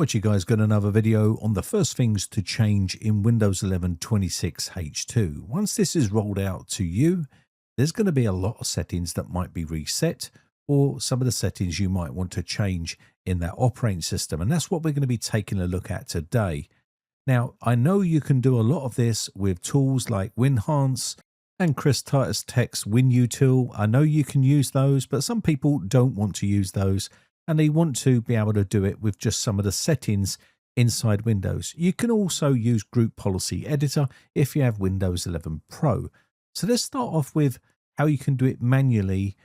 What you guys got another video on the first things to change in Windows 11 26H2. Once this is rolled out to you, there's going to be a lot of settings that might be reset or some of the settings you might want to change in that operating system. And that's what we're going to be taking a look at today. Now, I know you can do a lot of this with tools like WinHance and Chris Titus Tech's WinUtil. I know you can use those, but some people don't want to use those and they want to be able to do it with just some of the settings inside Windows. You can also use Group Policy Editor if you have Windows 11 Pro. So let's start off with how you can do it manually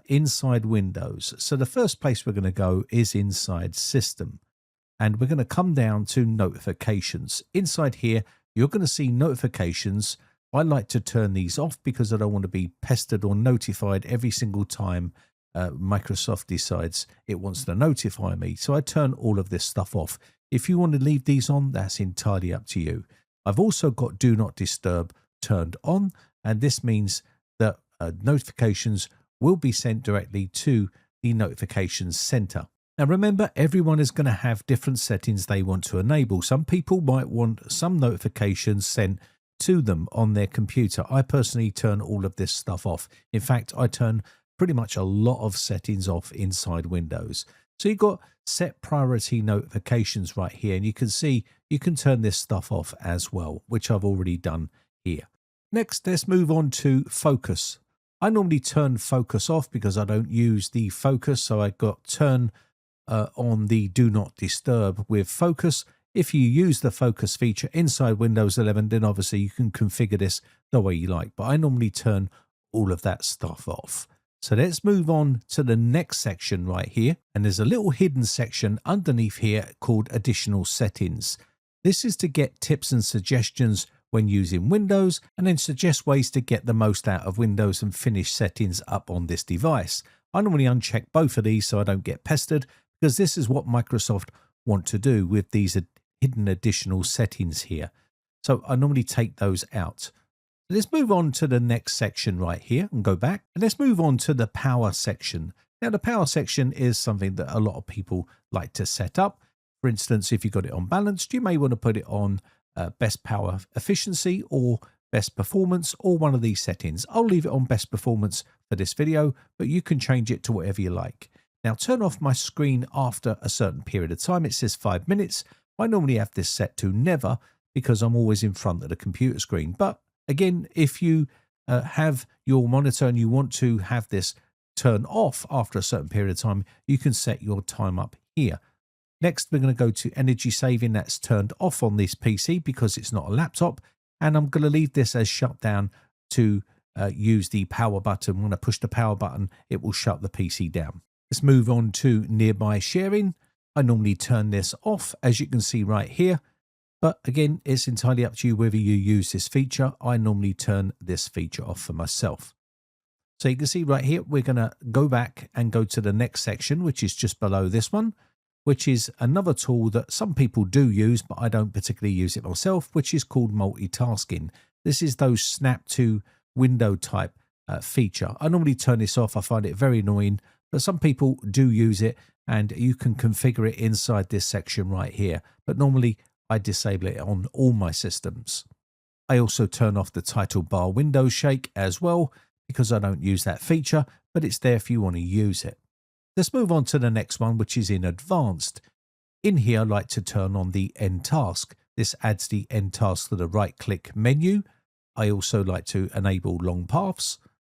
inside Windows. So the first place we're going to go is inside System. And we're going to come down to Notifications. Inside here, you're going to see Notifications. I like to turn these off because I don't want to be pestered or notified every single time Microsoft decides it wants to notify me. So I turn all of this stuff off. If you want to leave these on, that's entirely up to you. I've also got Do Not Disturb turned on, and this means that notifications will be sent directly to the Notifications Center. Now remember, everyone is going to have different settings they want to enable. Some people might want some notifications sent to them on their computer. I personally turn all of this stuff off. In fact, I turn pretty much a lot of settings off inside Windows. So you've got set priority notifications right here, and you can see you can turn this stuff off as well, which I've already done here. Next, let's move on to focus. I normally turn focus off because I don't use the focus, so I got turn on the Do Not Disturb with focus. If you use the focus feature inside Windows 11, then obviously you can configure this the way you like, but I normally turn all of that stuff off. So let's move on to the next section right here. And there's a little hidden section underneath here called Additional Settings. This is to get tips and suggestions when using Windows, and then suggest ways to get the most out of Windows and finish settings up on this device. I normally uncheck both of these so I don't get pestered, because this is what Microsoft want to do with these hidden additional settings here. So I normally take those out. Let's move on to the next section right here and go back. And let's move on to the power section. Now the power section is something that a lot of people like to set up. For instance, if you've got it on balanced, you may want to put it on best power efficiency or best performance, or one of these settings. I'll leave it on best performance for this video, but you can change it to whatever you like. Now turn off my screen after a certain period of time. It says 5 minutes. I normally have this set to never because I'm always in front of the computer screen. But again, if you have your monitor and you want to have this turn off after a certain period of time, you can set your time up here. Next, we're going to go to energy saving. That's turned off on this PC because it's not a laptop. And I'm going to leave this as shut down to use the power button. When I push the power button, it will shut the PC down. Let's move on to nearby sharing. I normally turn this off, as you can see right here. But again, it's entirely up to you whether you use this feature. I normally turn this feature off for myself. So you can see right here, we're going to go back and go to the next section, which is just below this one, which is another tool that some people do use, but I don't particularly use it myself, which is called multitasking. This is those snap to window type feature. I normally turn this off. I find it very annoying, but some people do use it, and you can configure it inside this section right here. But normally I disable it on all my systems. I also turn off the title bar window shake as well, because I don't use that feature, but it's there if you want to use it. Let's move on to the next one, which is in advanced. In here, I like to turn on the end task. This adds the end task to the right click menu. I also like to enable long paths.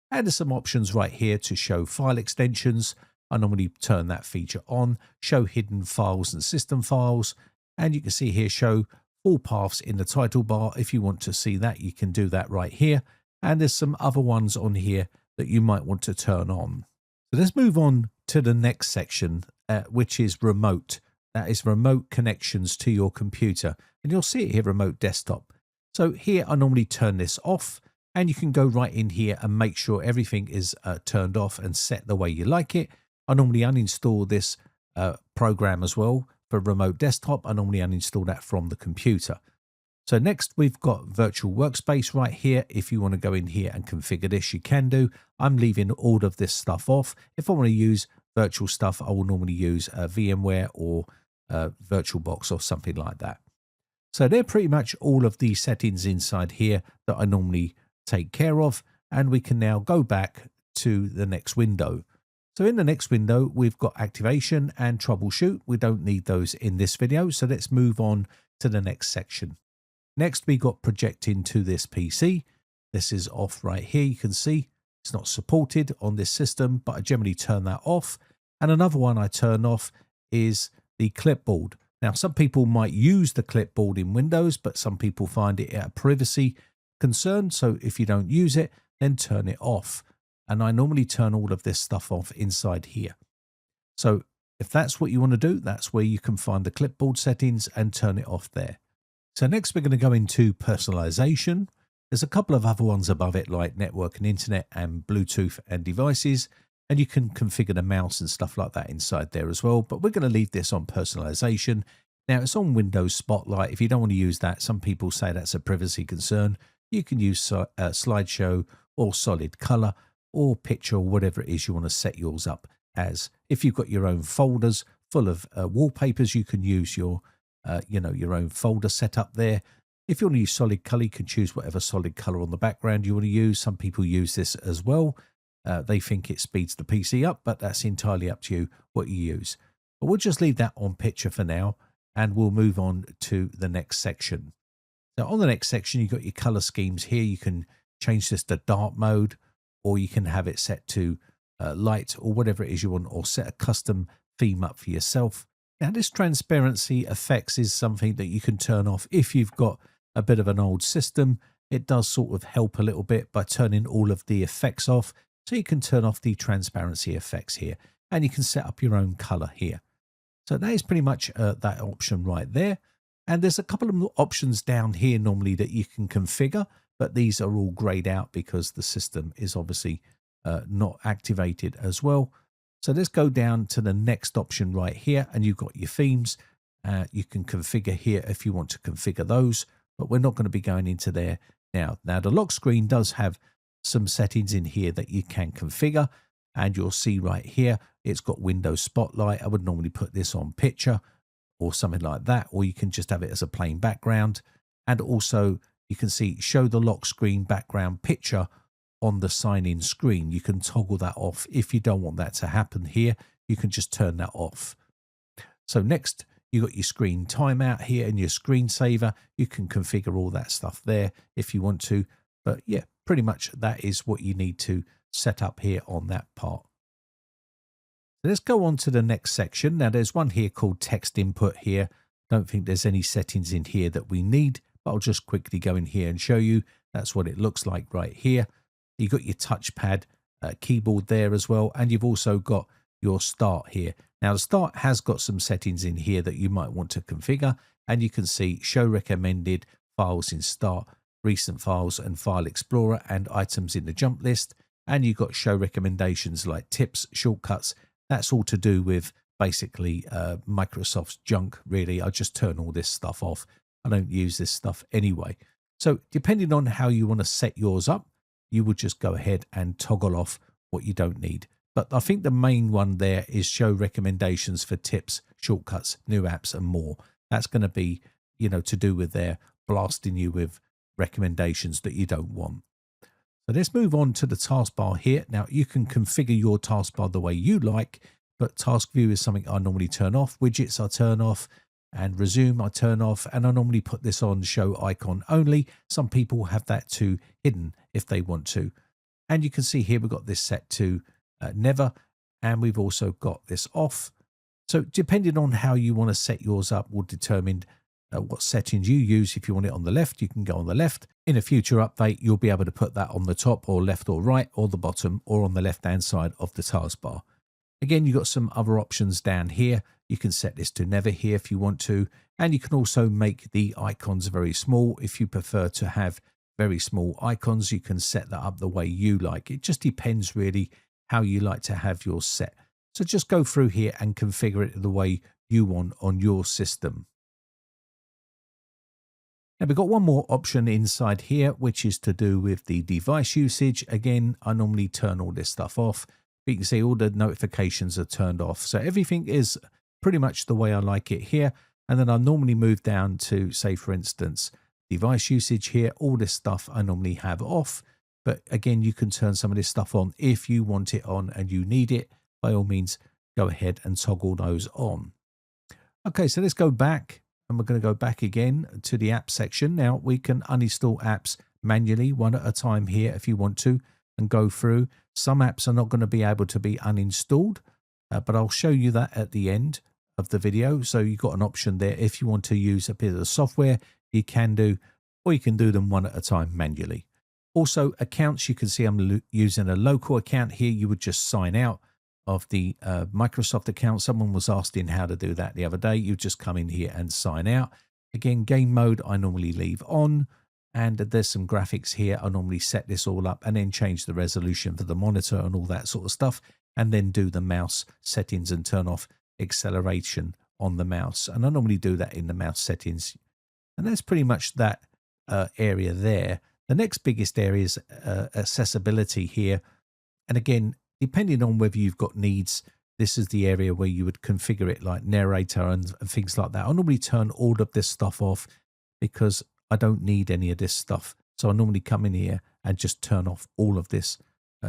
And there's some options right here to show file extensions. I normally turn that feature on, show hidden files and system files. And you can see here, show all paths in the title bar. If you want to see that, you can do that right here. And there's some other ones on here that you might want to turn on. So let's move on to the next section, which is remote. That is remote connections to your computer. And you'll see it here, remote desktop. So here I normally turn this off, and you can go right in here and make sure everything is turned off and set the way you like it. I normally uninstall this program as well for remote desktop. I normally uninstall that from the computer. So next we've got virtual workspace right here. If you want to go in here and configure this, you can do. I'm leaving all of this stuff off. If I want to use virtual stuff, I will normally use VMware or VirtualBox or something like that. So they're pretty much all of the settings inside here that I normally take care of. And we can now go back to the next window. So in the next window, we've got activation and troubleshoot. We don't need those in this video. So let's move on to the next section. Next, we got projecting to this PC. This is off right here. You can see it's not supported on this system, but I generally turn that off. And another one I turn off is the clipboard. Now, some people might use the clipboard in Windows, but some people find it a privacy concern. So if you don't use it, then turn it off. And I normally turn all of this stuff off inside here. So if that's what you want to do, that's where you can find the clipboard settings and turn it off there. So next we're going to go into personalization. There's a couple of other ones above it like network and internet and Bluetooth and devices. And you can configure the mouse and stuff like that inside there as well. But we're going to leave this on personalization. Now it's on Windows Spotlight. If you don't want to use that, some people say that's a privacy concern. You can use slideshow or solid color or picture or whatever it is you want to set yours up as. If you've got your own folders full of wallpapers, you can use your your own folder set up there. If you want to use solid color, you can choose whatever solid color on the background you want to use. Some people use this as well. They think it speeds the PC up, but that's entirely up to you what you use. But we'll just leave that on picture for now, and we'll move on to the next section. So on the next section, you've got your color schemes here. You can change this to dark mode, or you can have it set to light or whatever it is you want, or set a custom theme up for yourself. Now, this transparency effects is something that you can turn off if you've got a bit of an old system. It does sort of help a little bit by turning all of the effects off. So you can turn off the transparency effects here, and you can set up your own color here. So that is pretty much that option right there. And there's a couple of options down here normally that you can configure, but these are all grayed out because the system is obviously not activated as well. So let's go down to the next option right here, and you've got your themes. You can configure here if you want to configure those, but we're not going to be going into there now. Now the lock screen does have some settings in here that you can configure, and you'll see right here it's got Windows Spotlight. I would normally put this on picture or something like that, or you can just have it as a plain background. And also you can see show the lock screen background picture on the sign-in screen. You can toggle that off. If you don't want that to happen here, you can just turn that off. So next, you got your screen timeout here and your screensaver. You can configure all that stuff there if you want to. But yeah, pretty much that is what you need to set up here on that part. So let's go on to the next section. Now there's one here called text input here. Don't think there's any settings in here that we need, but I'll just quickly go in here and show you. That's what it looks like right here. You've got your touchpad keyboard there as well, and you've also got your start here. Now the start has got some settings in here that you might want to configure, and you can see show recommended files in start, recent files and file explorer, and items in the jump list. And you've got show recommendations like tips, shortcuts. That's all to do with basically Microsoft's junk, really. I just turn all this stuff off. I don't use this stuff anyway. So depending on how you want to set yours up, you would just go ahead and toggle off what you don't need. But I think the main one there is show recommendations for tips, shortcuts, new apps and more. That's going to be, to do with their blasting you with recommendations that you don't want. So let's move on to the taskbar here. Now you can configure your taskbar the way you like, but task view is something I normally turn off. Widgets I turn off, and resume I turn off, and I normally put this on show icon only. Some people have that to hidden if they want to. And you can see here we've got this set to never, and we've also got this off. So depending on how you want to set yours up will determine what settings you use. If you want it on the left, you can go on the left. In a future update, you'll be able to put that on the top or left or right or the bottom or on the left hand side of the taskbar. Again, you've got some other options down here. You can set this to never here if you want to, and you can also make the icons very small. If you prefer to have very small icons, you can set that up the way you like. It just depends really how you like to have yours set. So just go through here and configure it the way you want on your system. Now we've got one more option inside here, which is to do with the device usage. Again, I normally turn all this stuff off. You can see all the notifications are turned off. So everything is pretty much the way I like it here. And then I normally move down to, say, for instance, device usage here. All this stuff I normally have off. But again, you can turn some of this stuff on if you want it on and you need it. By all means, go ahead and toggle those on. Okay, so let's go back, and we're going to go back again to the app section. Now we can uninstall apps manually, one at a time here if you want to, and go through. Some apps are not going to be able to be uninstalled, but I'll show you that at the end of the video. So you've got an option there. If you want to use a bit of the software, you can do, or you can do them one at a time manually. Also, accounts, you can see I'm using a local account here. You would just sign out of the Microsoft account. Someone was asking how to do that the other day. You just come in here and sign out. Again, game mode, I normally leave on. And there's some graphics here. I normally set this all up and then change the resolution for the monitor and all that sort of stuff. And then do the mouse settings and turn off acceleration on the mouse. And I normally do that in the mouse settings. And that's pretty much that area there. The next biggest area is accessibility here. And again, depending on whether you've got needs, this is the area where you would configure it like narrator and things like that. I normally turn all of this stuff off because I don't need any of this stuff. So I normally come in here and just turn off all of this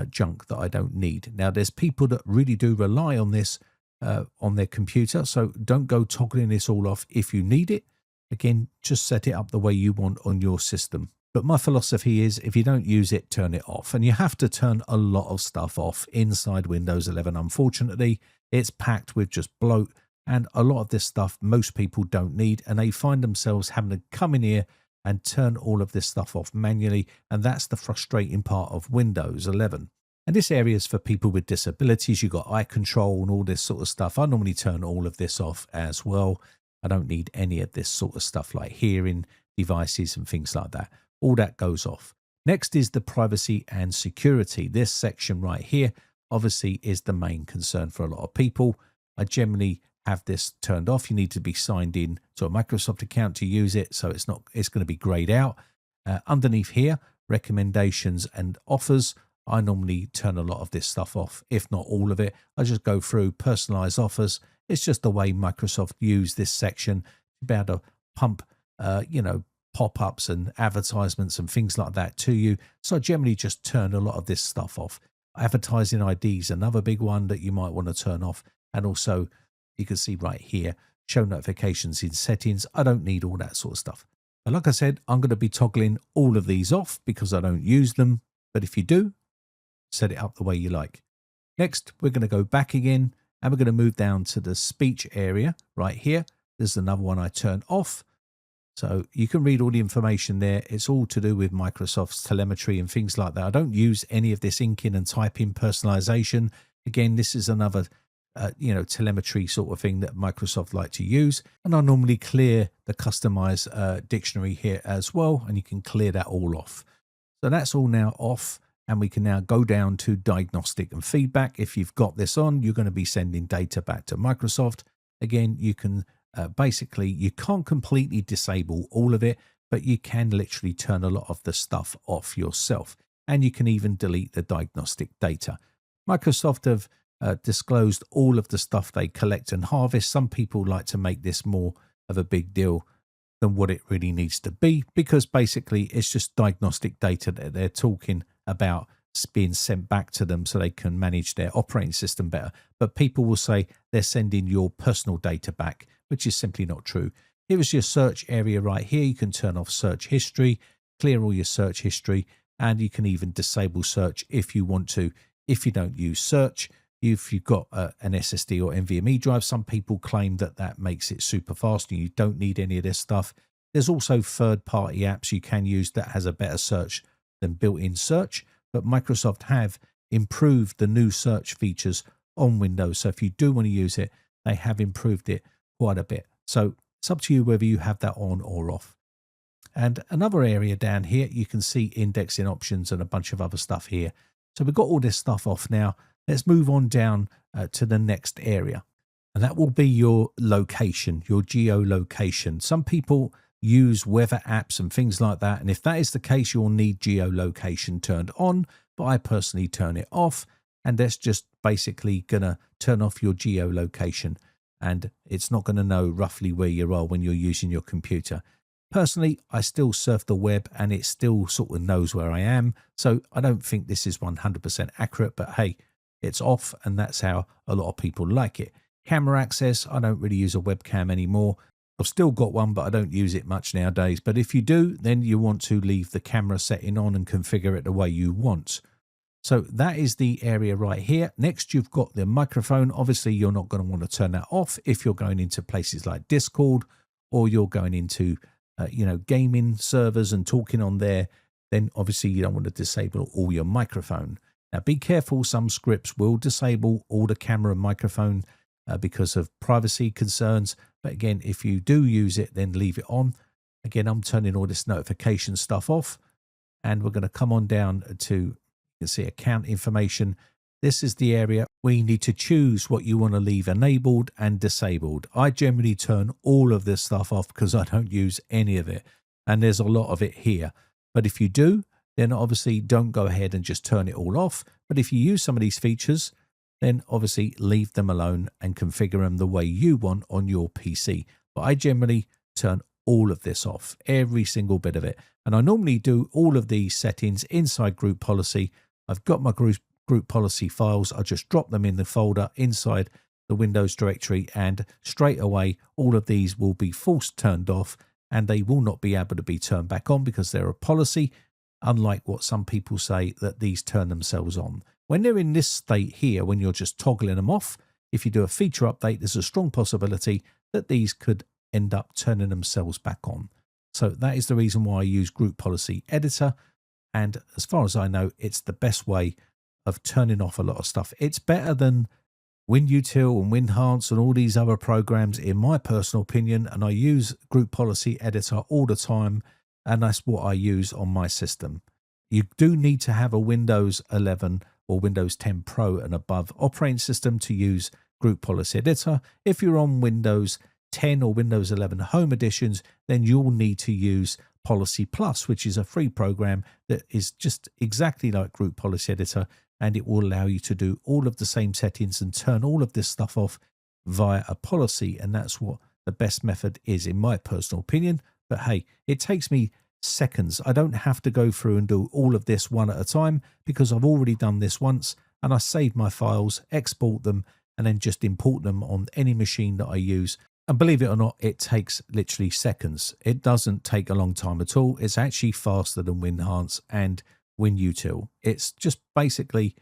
junk that I don't need. Now, there's people that really do rely on this on their computer. So don't go toggling this all off if you need it. Again, just set it up the way you want on your system. But my philosophy is if you don't use it, turn it off. And you have to turn a lot of stuff off inside Windows 11. Unfortunately, it's packed with just bloat. And a lot of this stuff most people don't need. And they find themselves having to come in here and turn all of this stuff off manually. And that's the frustrating part of Windows 11. And this area is for people with disabilities. You've got eye control and all this sort of stuff. I normally turn all of this off as well. I don't need any of this sort of stuff like hearing devices and things like that. All that goes off. Next is the privacy and security. This section right here obviously is the main concern for a lot of people. I generally have this turned off. You need to be signed in to a Microsoft account to use it, so it's going to be grayed out. Underneath here, recommendations and offers. I normally turn a lot of this stuff off, if not all of it. I just go through personalized offers. It's just the way Microsoft use this section to be able to pump, pop-ups and advertisements and things like that to you. So I generally just turn a lot of this stuff off. Advertising IDs, another big one that you might want to turn off. And also, you can see right here, show notifications in settings. I don't need all that sort of stuff. But like I said, I'm going to be toggling all of these off because I don't use them. But if you do, set it up the way you like. Next, we're going to go back again and we're going to move down to the speech area right here. There's another one I turn off. So you can read all the information there. It's all to do with Microsoft's telemetry and things like that. I don't use any of this inking and typing personalization. Again, this is another, telemetry sort of thing that Microsoft like to use. And I normally clear the customized dictionary here as well. And you can clear that all off. So that's all now off. And we can now go down to diagnostic and feedback. If you've got this on, you're going to be sending data back to Microsoft. Again, you can basically, you can't completely disable all of it, but you can literally turn a lot of the stuff off yourself. And you can even delete the diagnostic data. Microsoft have disclosed all of the stuff they collect and harvest. Some people like to make this more of a big deal than what it really needs to be, because basically it's just diagnostic data that they're talking about being sent back to them so they can manage their operating system better. But people will say they're sending your personal data back, which is simply not true. Here is your search area right here. You can turn off search history, clear all your search history, and you can even disable search if you want to. If you don't use search, if you've got an SSD or NVMe drive, some people claim that that makes it super fast and you don't need any of this stuff. There's also third-party apps you can use that has a better search than built-in search, but Microsoft have improved the new search features on Windows. So if you do want to use it, they have improved it quite a bit. So it's up to you whether you have that on or off. And another area down here, you can see indexing options and a bunch of other stuff here. So we've got all this stuff off now. Let's move on down to the next area. And that will be your location, your geolocation. Some people use weather apps and things like that. And if that is the case, you'll need geolocation turned on, but I personally turn it off. And that's just basically going to turn off your geolocation. and it's not going to know roughly where you are when you're using your computer. Personally, I still surf the web and it still sort of knows where I am. So I don't think this is 100% accurate, but hey, it's off and that's how a lot of people like it. Camera access, I don't really use a webcam anymore. I've still got one, but I don't use it much nowadays. But if you do, then you want to leave the camera setting on and configure it the way you want. So that is the area right here. Next, you've got the microphone. Obviously, you're not going to want to turn that off if you're going into places like Discord or you're going into, gaming servers and talking on there. Then obviously you don't want to disable all your microphone. Now, be careful. Some scripts will disable all the camera and microphone because of privacy concerns. But again, if you do use it, then leave it on. Again, I'm turning all this notification stuff off. And we're going to come on down to, you can see account information. This is the area where you need to choose what you want to leave enabled and disabled. I generally turn all of this stuff off because I don't use any of it. And there's a lot of it here. But if you do, then obviously don't go ahead and just turn it all off. But if you use some of these features, then obviously leave them alone and configure them the way you want on your PC. But I generally turn all of this off, every single bit of it. And I normally do all of these settings inside group policy. I've got my group policy files. I just drop them in the folder inside the Windows directory, and straight away all of these will be forced turned off and they will not be able to be turned back on because they're a policy, unlike what some people say that these turn themselves on. When they're in this state here, when you're just toggling them off, if you do a feature update, there's a strong possibility that these could end up turning themselves back on. So that is the reason why I use Group Policy Editor. And as far as I know, it's the best way of turning off a lot of stuff. It's better than WinUtil and WinHance and all these other programs, in my personal opinion. And I use Group Policy Editor all the time. And that's what I use on my system. You do need to have a Windows 11 or Windows 10 Pro and above operating system to use Group Policy Editor. If you're on Windows 10 or Windows 11 Home Editions, then you'll need to use Policy Plus, which is a free program that is just exactly like Group Policy Editor, and it will allow you to do all of the same settings and turn all of this stuff off via a policy. And that's what the best method is, in my personal opinion. But hey, it takes me seconds. I don't have to go through and do all of this one at a time because I've already done this once, and I save my files, export them, and then just import them on any machine that I use. And believe it or not, it takes literally seconds. It doesn't take a long time at all. It's actually faster than WinHance and WinUtil. It's just basically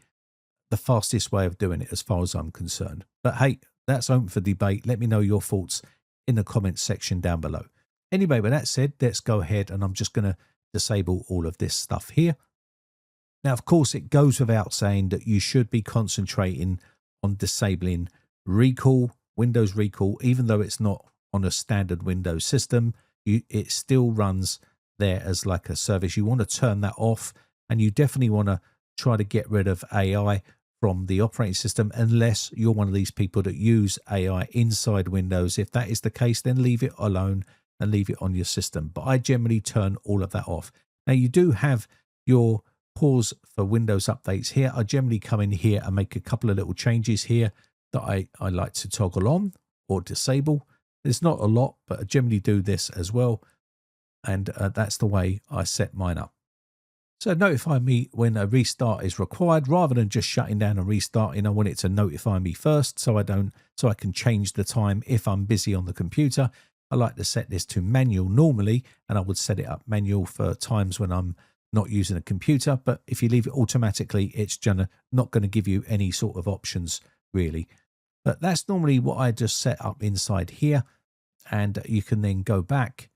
the fastest way of doing it as far as I'm concerned. But hey, that's open for debate. Let me know your thoughts in the comments section down below. Anyway, with that said, let's go ahead and I'm just going to disable all of this stuff here. Now, of course, it goes without saying that you should be concentrating on disabling recall, Windows recall, even though it's not on a standard Windows system. It still runs there as like a service. You want to turn that off, and you definitely want to try to get rid of AI from the operating system unless you're one of these people that use AI inside Windows. If that is the case, then leave it alone and leave it on your system. But I generally turn all of that off. Now, you do have your pause for Windows updates here. I generally come in here and make a couple of little changes here that I like to toggle on or disable. There's not a lot, but I generally do this as well. And that's the way I set mine up. So notify me when a restart is required, rather than just shutting down and restarting. I want it to notify me first so I can change the time if I'm busy on the computer. I like to set this to manual normally, and I would set it up manual for times when I'm not using a computer. But if you leave it automatically, it's not going to give you any sort of options really. But that's normally what I just set up inside here. And you can then go back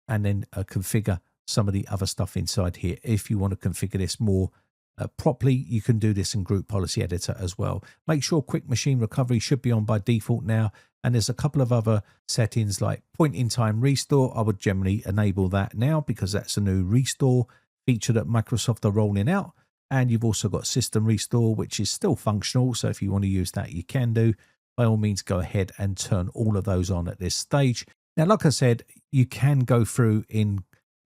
and then configure some of the other stuff inside here. If you want to configure this more properly, you can do this in Group Policy Editor as well. Make sure Quick Machine Recovery should be on by default now. And there's a couple of other settings like Point in Time Restore. I would generally enable that now because that's a new restore feature that Microsoft are rolling out. And you've also got System Restore, which is still functional. So if you want to use that, you can do. By all means, go ahead and turn all of those on at this stage. Now, like I said, you can go through in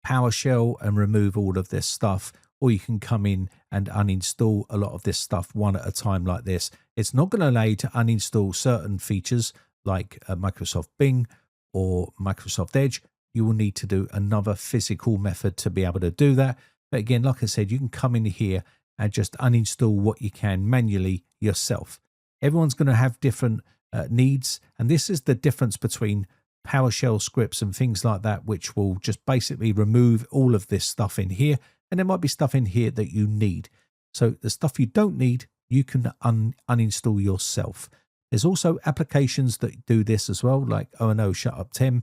PowerShell and remove all of this stuff, or you can come in and uninstall a lot of this stuff one at a time like this. It's not going to allow you to uninstall certain features like Microsoft Bing or Microsoft Edge, you will need to do another physical method to be able to do that. But again, like I said, you can come in here and just uninstall what you can manually yourself. Everyone's going to have different needs, and this is the difference between PowerShell scripts and things like that, which will just basically remove all of this stuff in here, and there might be stuff in here that you need. So the stuff you don't need, you can uninstall yourself. There's also applications that do this as well, like O&O Shutup 10,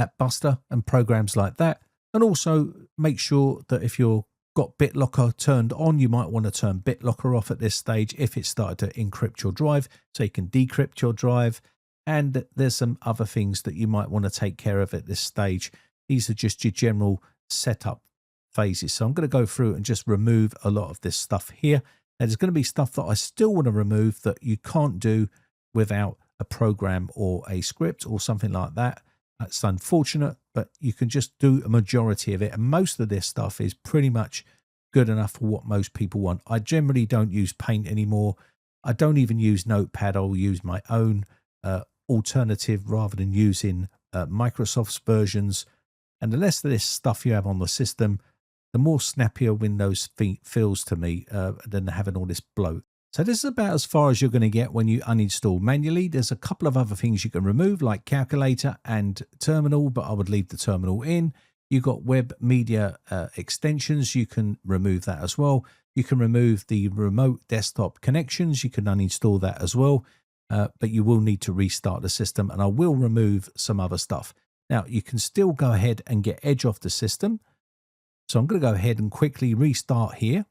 AppBuster, and programs like that. And also make sure that if you've got BitLocker turned on, you might want to turn BitLocker off at this stage if it started to encrypt your drive, so you can decrypt your drive. And there's some other things that you might want to take care of at this stage. These are just your general setup phases. So I'm going to go through and just remove a lot of this stuff here. Now, there's going to be stuff that I still want to remove that you can't do without a program or a script or something like that. That's unfortunate, but you can just do a majority of it. And most of this stuff is pretty much good enough for what most people want. I generally don't use Paint anymore. I don't even use Notepad. I'll use my own alternative rather than using Microsoft's versions. And the less of this stuff you have on the system, the more snappier Windows feels to me than having all this bloat. So this is about as far as you're going to get when you uninstall manually. There's a couple of other things you can remove, like Calculator and Terminal, but I would leave the Terminal in. You've got web media extensions. You can remove that as well. You can remove the remote desktop connections. You can uninstall that as well, but you will need to restart the system, and I will remove some other stuff. Now, you can still go ahead and get Edge off the system. So I'm going to go ahead and quickly restart here,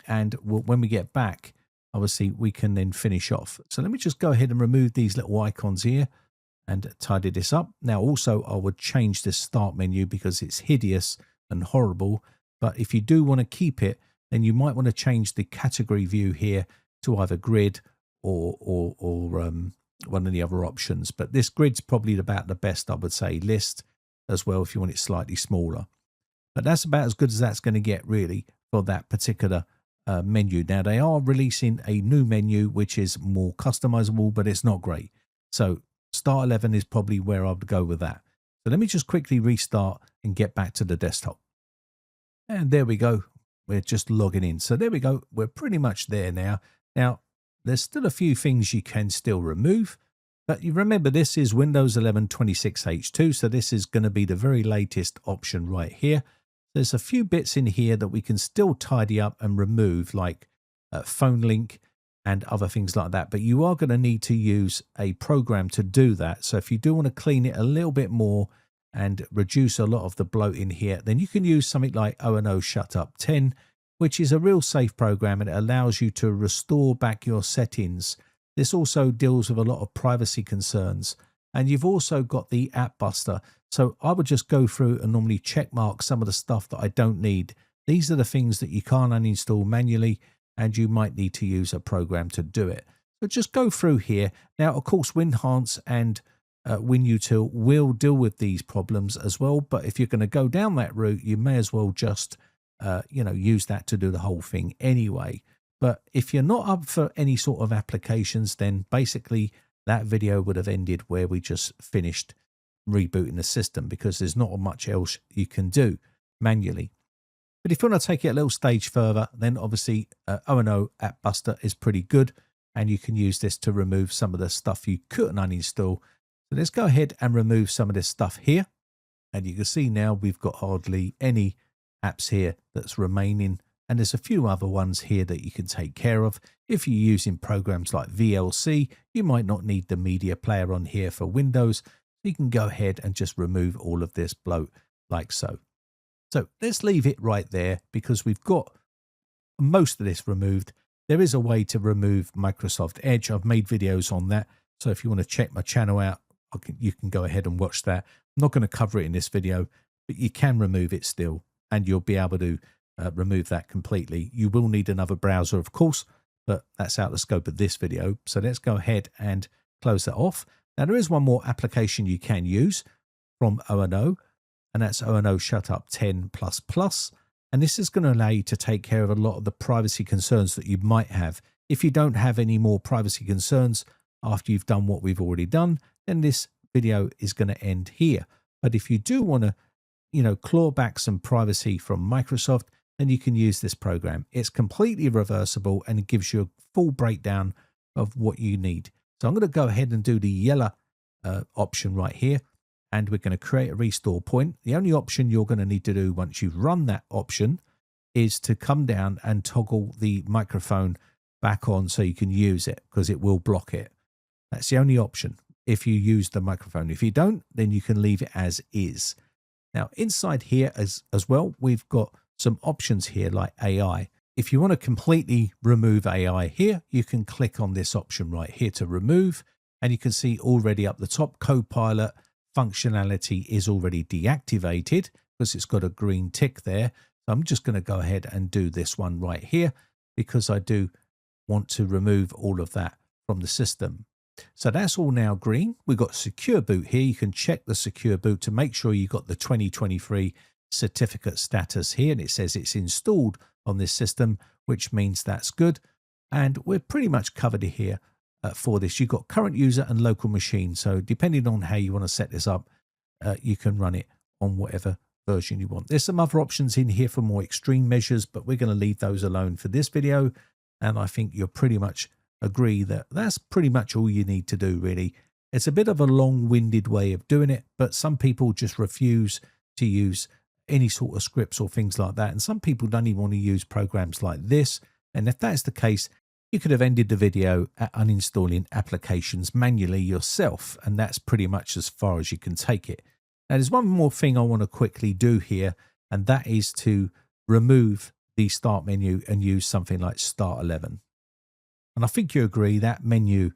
and when we get back, obviously we can then finish off. So let me just go ahead and remove these little icons here and tidy this up. Now also I would change this start menu because it's hideous and horrible, but if you do want to keep it, then you might want to change the category view here to either grid or one of the other options. But this grid's probably about the best, I would say. List as well if you want it slightly smaller. But that's about as good as that's going to get really for that particular menu. Now they are releasing a new menu which is more customizable, but it's not great. So Start 11 is probably where I would go with that. So let me just quickly restart and get back to the desktop. And there we go. We're just logging in. So there we go. We're pretty much there now. Now, there's still a few things you can still remove, but you remember this is Windows 11 26H2. So this is going to be the very latest option right here. There's a few bits in here that we can still tidy up and remove, like phone link and other things like that. But you are going to need to use a program to do that. So if you do want to clean it a little bit more and reduce a lot of the bloat in here, then you can use something like O&O Shutup 10, which is a real safe program, and it allows you to restore back your settings. This also deals with a lot of privacy concerns. And you've also got the AppBuster. So I would just go through and normally check mark some of the stuff that I don't need. These are the things that you can't uninstall manually, and you might need to use a program to do it. So just go through here. Now, of course, WinHance and WinUtil will deal with these problems as well. But if you're going to go down that route, you may as well just, use that to do the whole thing anyway. But if you're not up for any sort of applications, then basically that video would have ended where we just finished rebooting the system, because there's not much else you can do manually. But if you want to take it a little stage further, then obviously O&O AppBuster is pretty good, and you can use this to remove some of the stuff you couldn't uninstall. So let's go ahead and remove some of this stuff here. And you can see now we've got hardly any apps here that's remaining. And there's a few other ones here that you can take care of. If you're using programs like VLC, you might not need the media player on here for Windows. So you can go ahead and just remove all of this bloat like so. So let's leave it right there because we've got most of this removed. There is a way to remove Microsoft Edge. I've made videos on that. So if you want to check my channel out, you can go ahead and watch that. I'm not going to cover it in this video, but you can remove it still, and you'll be able to remove that completely. You will need another browser, of course, but that's out of the scope of this video. So let's go ahead and close that off. Now, there is one more application you can use from O&O, and that's O&O Shutup 10++. And this is going to allow you to take care of a lot of the privacy concerns that you might have. If you don't have any more privacy concerns after you've done what we've already done, then this video is going to end here. But if you do want to, claw back some privacy from Microsoft, then you can use this program. It's completely reversible and it gives you a full breakdown of what you need. So I'm going to go ahead and do the yellow option right here, and we're going to create a restore point. The only option you're going to need to do once you've run that option is to come down and toggle the microphone back on so you can use it, because it will block it. That's the only option if you use the microphone. If you don't, then you can leave it as is. Now inside here as well, we've got some options here like AI. If you want to completely remove AI here, you can click on this option right here to remove, and you can see already up the top, Copilot functionality is already deactivated because it's got a green tick there. So I'm just going to go ahead and do this one right here because I do want to remove all of that from the system. So that's all now green. We've got secure boot here. You can check the secure boot to make sure you got the 2023 certificate status here, and it says it's installed on this system, which means that's good. And we're pretty much covered here for this. You've got current user and local machine. So depending on how you want to set this up, you can run it on whatever version you want. There's some other options in here for more extreme measures, but we're going to leave those alone for this video. And I think you'll pretty much agree that that's pretty much all you need to do, really. It's a bit of a long-winded way of doing it, but some people just refuse to use any sort of scripts or things like that. And some people don't even want to use programs like this. And if that's the case, you could have ended the video at uninstalling applications manually yourself. And that's pretty much as far as you can take it. Now, there's one more thing I want to quickly do here, and that is to remove the start menu and use something like Start 11. And I think you agree that menu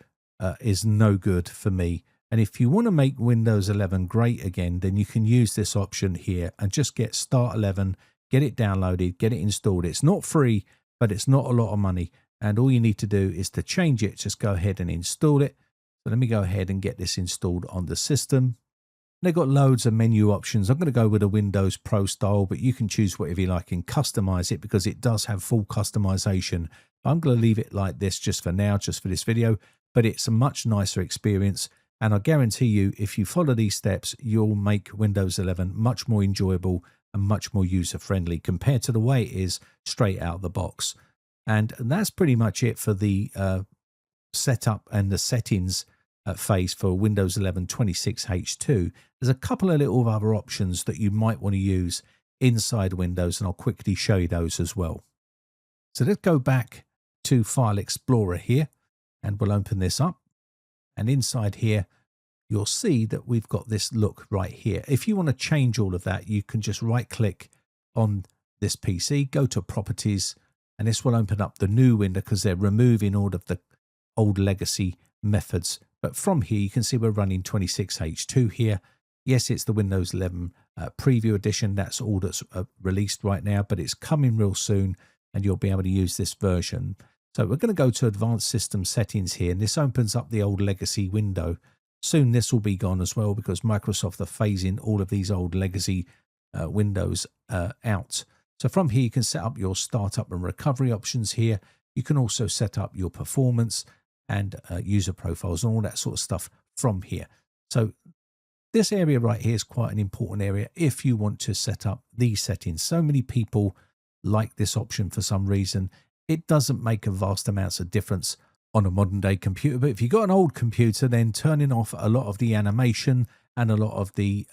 is no good for me. And if you want to make Windows 11 great again, then you can use this option here and just get Start 11, get it downloaded, get it installed. It's not free, but it's not a lot of money. And all you need to do is to change it. Just go ahead and install it. So let me go ahead and get this installed on the system. They've got loads of menu options. I'm going to go with a Windows Pro style, but you can choose whatever you like and customize it because it does have full customization. I'm going to leave it like this just for now, just for this video, but it's a much nicer experience. And I guarantee you, if you follow these steps, you'll make Windows 11 much more enjoyable and much more user-friendly compared to the way it is straight out of the box. And that's pretty much it for the setup and the settings phase for Windows 11 26H2. There's a couple of little other options that you might want to use inside Windows, and I'll quickly show you those as well. So let's go back to File Explorer here, and we'll open this up. And inside here, you'll see that we've got this look right here. If you want to change all of that, you can just right click on this PC, go to Properties, and this will open up the new window because they're removing all of the old legacy methods. But from here, you can see we're running 26H2 here. Yes, it's the Windows 11 preview edition. That's all that's released right now, but it's coming real soon and you'll be able to use this version. So we're going to go to Advanced System Settings here, and this opens up the old legacy window. Soon this will be gone as well because Microsoft are phasing all of these old legacy windows out. So from here, you can set up your startup and recovery options here. You can also set up your performance and user profiles and all that sort of stuff from here. So this area right here is quite an important area if you want to set up these settings. So many people like this option for some reason. It doesn't make a vast amounts of difference on a modern day computer, but if you've got an old computer, then turning off a lot of the animation and a lot of the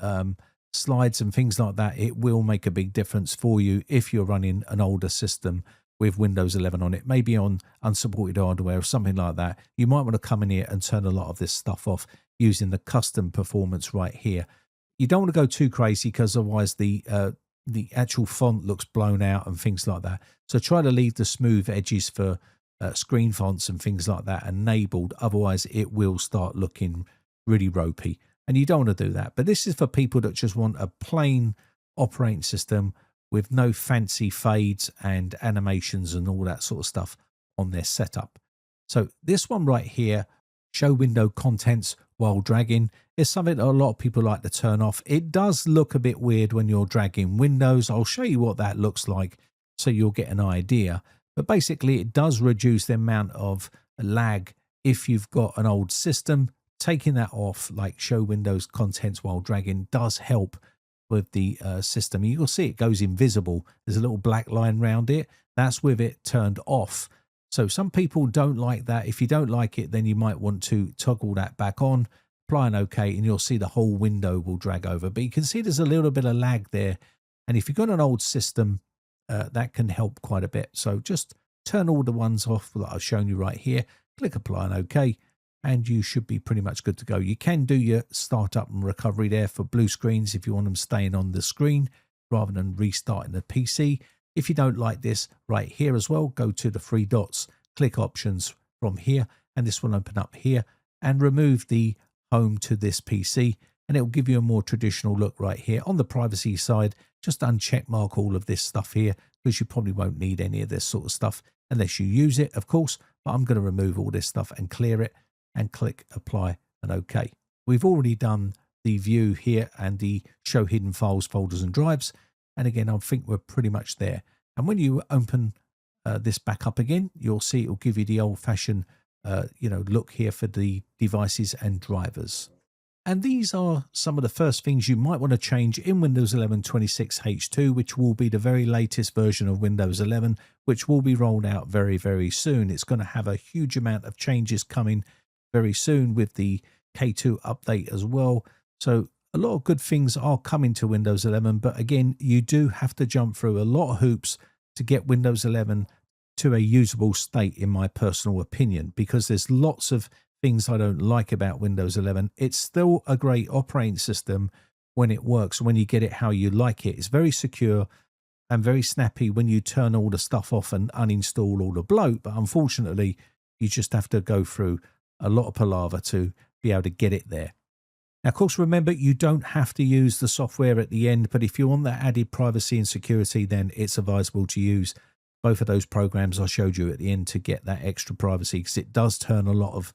slides and things like that, it will make a big difference for you if you're running an older system with Windows 11 on it, maybe on unsupported hardware or something like that. You might want to come in here and turn a lot of this stuff off using the custom performance right here. You don't want to go too crazy because otherwise the actual font looks blown out and things like that. So try to leave the smooth edges for screen fonts and things like that enabled. Otherwise it will start looking really ropey and you don't want to do that. But this is for people that just want a plain operating system with no fancy fades and animations and all that sort of stuff on their setup. So this one right here, show window contents while dragging, is something that a lot of people like to turn off. It does look a bit weird when you're dragging windows. I'll show you what that looks like so you'll get an idea. But basically it does reduce the amount of lag if you've got an old system taking that off, like show Windows contents while dragging, does help with the system. You'll see it goes invisible. There's a little black line around it. That's with it turned off. So some people don't like that. If you don't like it, then you might want to toggle that back on, apply an OK, and you'll see the whole window will drag over. But you can see there's a little bit of lag there. And if you've got an old system, that can help quite a bit. So just turn all the ones off that I've shown you right here, click apply and OK, and you should be pretty much good to go. You can do your startup and recovery there for blue screens if you want them staying on the screen rather than restarting the PC. If you don't like this right here as well, go to the three dots, click options from here, and this will open up here, and remove the home to this PC, and it will give you a more traditional look right here. On the privacy side, just uncheck mark all of this stuff here, because you probably won't need any of this sort of stuff unless you use it, of course, but I'm going to remove all this stuff and clear it, and click apply and OK. We've already done the view here and the show hidden files, folders and drives. And again, I think we're pretty much there. And when you open this back up again, you'll see it will give you the old fashioned, look here for the devices and drivers. And these are some of the first things you might want to change in Windows 11 26H2, which will be the very latest version of Windows 11, which will be rolled out very, very soon. It's going to have a huge amount of changes coming very soon with the K2 update as well. So a lot of good things are coming to Windows 11, but again, you do have to jump through a lot of hoops to get Windows 11 to a usable state, in my personal opinion, because there's lots of things I don't like about Windows 11. It's still a great operating system when it works, when you get it how you like it. It's very secure and very snappy when you turn all the stuff off and uninstall all the bloat, but unfortunately, you just have to go through a lot of palaver to be able to get it there. Now, of course, remember, you don't have to use the software at the end, but if you want that added privacy and security, then it's advisable to use both of those programs I showed you at the end to get that extra privacy, because it does turn a lot of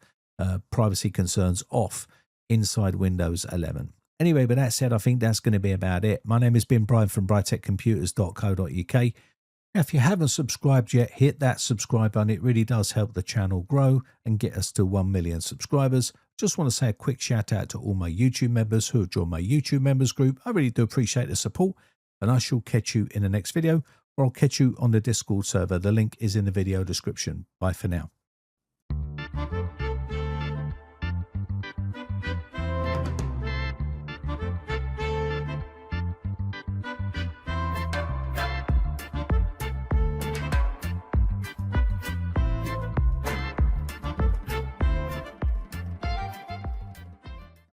privacy concerns off inside Windows 11. Anyway, with that said, I think that's going to be about it. My name has been Brian from briteccomputers.co.uk. If you haven't subscribed yet, hit that subscribe button. It really does help the channel grow and get us to 1 million subscribers. Just want to say a quick shout out to all my YouTube members who have joined my YouTube members group. I really do appreciate the support, and I shall catch you in the next video, or I'll catch you on the Discord server. The link is in the video description. Bye for now.